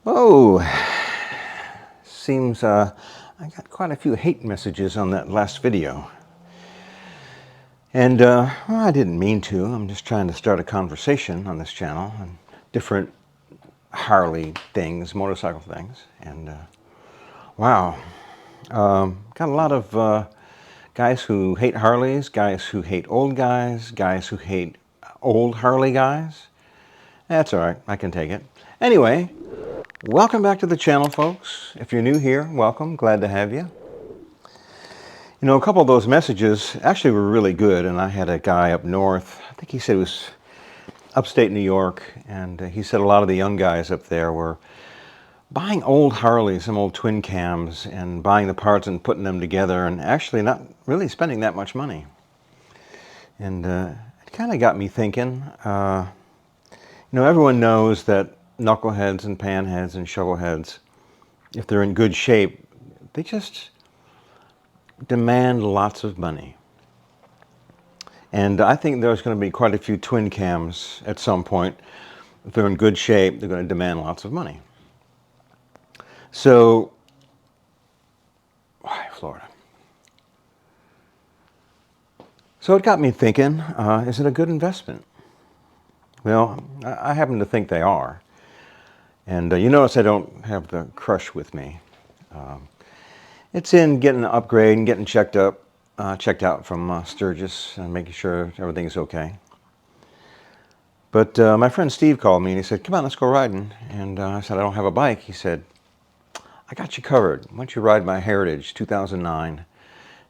Oh, seems I got quite a few hate messages on that last video. And well, I didn't mean to. I'm just trying to start a conversation on this channel on different Harley things, motorcycle things. And wow, got a lot of guys who hate Harleys, guys who hate old guys, guys who hate old Harley guys. That's all right, I can take it. Anyway, welcome back to the channel, folks. If you're new here, welcome, glad to have you. You know, a couple of those messages actually were really good, and I had a guy up north, I think he said it was upstate New York, and he said a lot of the young guys up there were buying old Harleys, some old twin cams, and buying the parts and putting them together, and actually not really spending that much money. And it kind of got me thinking, you know, everyone knows that knuckleheads and panheads and shovelheads, if they're in good shape, they just demand lots of money. And I think there's going to be quite a few twin cams at some point. If they're in good shape, they're going to demand lots of money. So, why Florida? So it got me thinking, is it a good investment? Well, I happen to think they are. And you notice I don't have the crush with me. It's in getting an upgrade and getting checked out from Sturgis and making sure everything's okay. But my friend Steve called me and he said, come on, let's go riding. And I said, I don't have a bike. He said, I got you covered. Why don't you ride my Heritage 2009?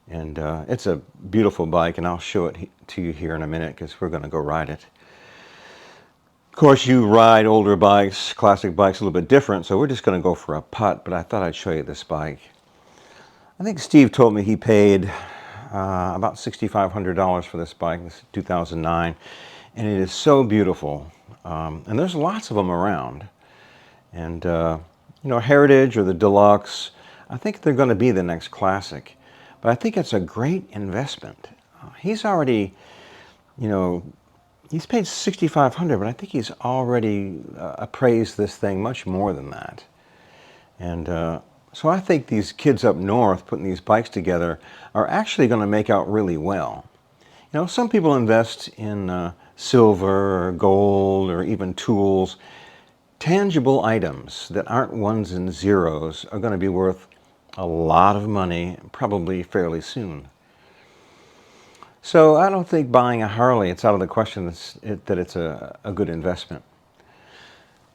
And it's a beautiful bike, and I'll show it to you here in a minute because we're going to go ride it. Of course, you ride older bikes, classic bikes, a little bit different, so we're just going to go for a putt, but I thought I'd show you this bike. I think Steve told me he paid about $6,500 for this bike. This is 2009, and it is so beautiful. And there's lots of them around. And, you know, Heritage or the Deluxe, I think they're going to be the next classic. But I think it's a great investment. He's already, you know, he's paid $6,500, but I think he's already appraised this thing much more than that. And so I think these kids up north putting these bikes together are actually going to make out really well. You know, some people invest in silver or gold or even tools. Tangible items that aren't ones and zeros are going to be worth a lot of money, probably fairly soon. So I don't think buying a Harley, it's out of the question that it's a good investment.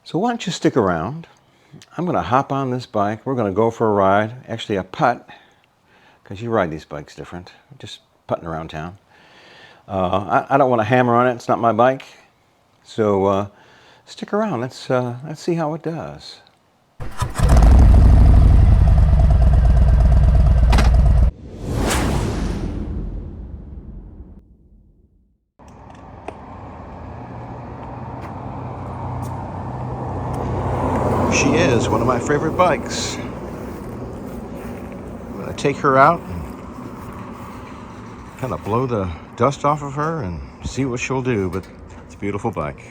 So why don't you stick around? I'm going to hop on this bike. We're going to go for a ride, actually a putt, because you ride these bikes different, just putting around town. I don't want to hammer on it. It's not my bike. So stick around. Let's see how it does. She is one of my favorite bikes. I'm going to take her out and kind of blow the dust off of her and see what she'll do, but it's a beautiful bike.